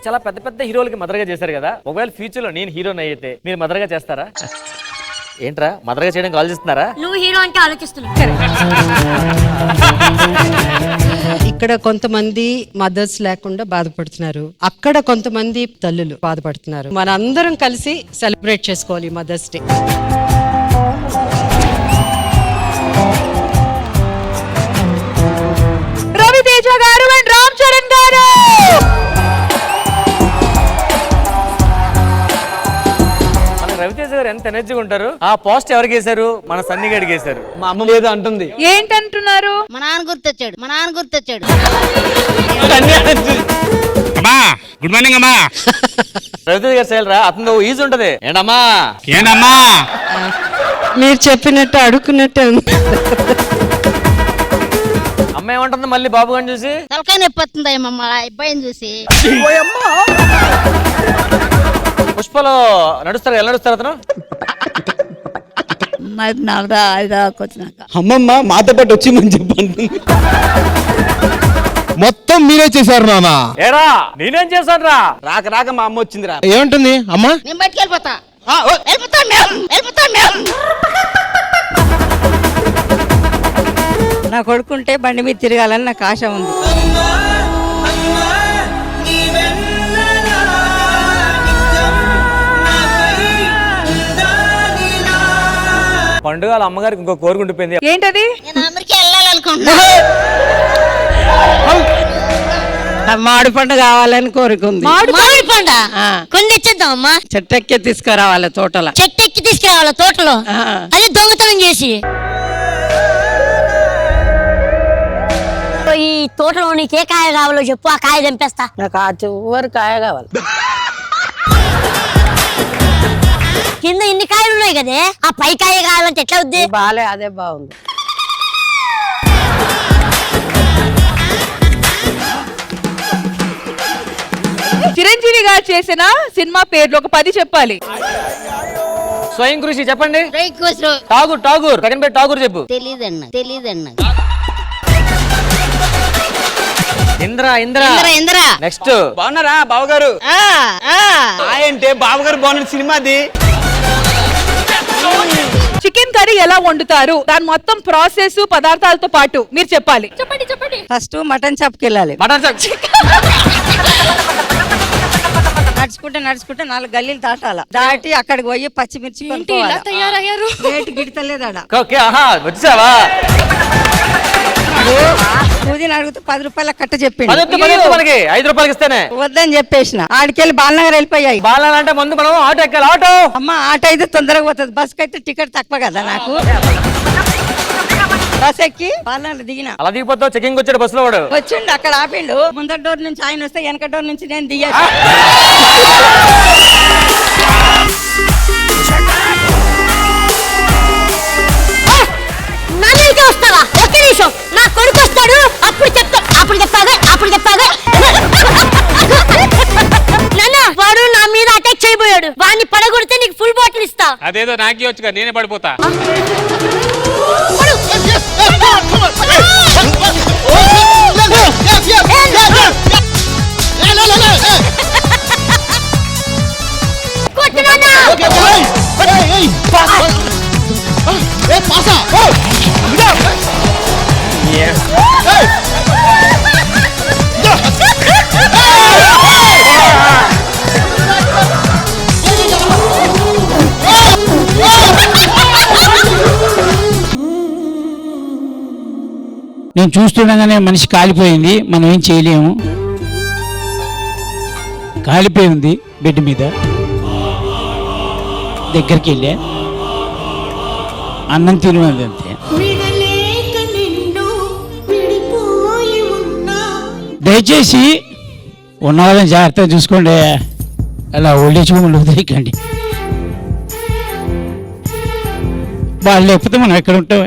చాలా పెద్ద పెద్ద హీరోలకి మదర్ గా చేశారు కదా, ఒకవేళ ఫ్యూచర్ లో నేను హీరోని అయితే మీరు మదర్ గా చేస్తారా? ఏంట్రా మదర్ గా చేయడానికి ఆలోచిస్తున్నారా? నువ్వు హీరో అంటే ఆలోచిస్తున్నావు. ఇక్కడ కొంతమంది మదర్స్ లేకుండా బాధపడుతున్నారు, అక్కడ కొంతమంది తల్లులు బాధపడుతున్నారు. మనందరం కలిసి సెలబ్రేట్ చేసుకోవాలి మదర్స్ డే. రవితేజ గారు అండ్ రామ్ చరణ్ గారు. రవితేజ గారు ఎంత ఎనర్జీగా ఉంటారు. ఆ పోస్ట్ ఎవరికి వేశారు? మన సన్నీ గడికి వేశారు. మా అమ్మ ఏదో అంటుంది. ఏంటంటున్నారు? మా నాన్న గుర్తొచ్చాడు. అమ్మా గుడ్ మార్నింగ్ అమ్మా. రవితేజ గారు స్టైల్ రా, అతను ఈజీ ఉంటది. ఏంటమ్మా మీరు చెప్పినట్టు అడుక్కున్నట్టే ఉంది. అమ్మ ఏమంటుంది మళ్ళీ బాబు గారిని చూసి? తలకాయ నొప్పి వస్తుంది మా అబ్బాయిని చూసి. పుష్పలో నడుస్తారు, ఎలా నడుస్తారు అతను? మరి 4-5 వచ్చినాక అమ్మమ్మ మాతో పాటు వచ్చిందని చెప్పండి. మొత్తం మీరే చేశారు నాన్న. ఏరా నేనేం చేశాను రా? రాక మా అమ్మ వచ్చిందిరా. ఏమంటుంది అమ్మా? నేను బయటికి వెళ్ళిపోతా. నా కొడుకుంటే బండి మీద తిరగాలని నాకు ఆశ ఉంది. పండుగ అమ్మగారికి ఇంకో కోరుకుంటుపోయింది. ఏంటది? నేను అమెరికా వెళ్ళాలనుకుంటున్నా. మామిడి పండు కావాలని కోరుకుంది. మామిడి పండ కొండెచ్చేద్దాం అమ్మా. చెట్టెక్కి తీసుకురావాలి తోటలో. చెట్టెక్కి తీసుకురావాల తోటలో. అది దొంగతనం చేసి. ఈ తోటలో నీకే కాయ కావాలో చెప్పు, ఆ కాయ తెంపేస్తా. నాకు ఆ చివరి కాయ కావాలి. కింద ఇన్ని కాయలు ఉన్నాయి కదే, ఆ పై కాయ కావాలంటే ఎట్లా అవుద్ది? బాలే, అదే బాగుంది. చిరంజీవి గారు చేసిన సినిమా పేర్లు ఒక 10 చెప్పాలి. స్వయం కృషి చెప్పండి. ఠాగూర్. ఠాగూర్ సెకండ్ పేరు ఠాగూర్ చెప్పు. తెలీదన్న. ఇంద్ర నెక్స్ట్. బాగున్నారా బావగారు? అంటే బావగారు బాగున్న సినిమాది. చికెన్ కర్రీ ఎలా వండుతారు, దాని మొత్తం ప్రాసెస్ పదార్థాలతో పాటు మీరు చెప్పాలి. చెప్పండి. ఫస్ట్ మటన్ షాప్కి వెళ్ళాలి. మటన్ నడుచుకుంటే 4 గల్లీలు దాటి అక్కడికి పోయి పచ్చిమిర్చి తయారయ్యారు. రేటు గిడతలేదాడ. వచ్చావా? పూదిని అడిగితే 10 రూపాయల కట్ట చెప్పింది. 5 రూపాయలకి ఇస్తేనే వద్దని చెప్పేసిన. ఆడికెళ్ళి బాలనగర్ వెళ్ళిపోయాయి. బాలంటే ముందు మనం ఆటో ఎక్కాలి. ఆటో అమ్మ ఆటో అయితే తొందరగా పోతుంది, బస్కి అయితే టికెట్ తక్కువ కదా నాకు. బస్ ఎక్కి బాలనగర్ దిగిన. అలా దిగిపోతావు. చెకింగ్ వచ్చాడు బస్సులో వాడు. వచ్చిండు, అక్కడ ఆపిండు. ముందర డోర్ నుంచి ఆయన వస్తే వెనక డోర్ నుంచి నేను దిగాను. వస్తావా? ఒక్క నిమిషం, నా కొడుకు వస్తాడు, అప్పుడు చెప్తాగా. నాన్న వాడు నా మీద అటాక్ చేయబోయాడు, వాడిని పడగొడితే నీకు ఫుల్ బాటిల్ ఇస్తా. అదేదో నాకే వచ్చుగా, నేనే పడిపోతా. నేను చూస్తుండగానే మనిషి కాలిపోయింది, మనం ఏం చేయలేము. కాలిపోయి ఉంది బెడ్ మీద. దగ్గరికి వెళ్ళా, అన్నం తినది అంతే. దయచేసి ఉన్న వాళ్ళని జాగ్రత్తగా చూసుకోండి, అలా ఓల్డేజ్ హోమ్లో వదిలేకండి. వాళ్ళు లేకపోతే మనం ఎక్కడ ఉంటాం.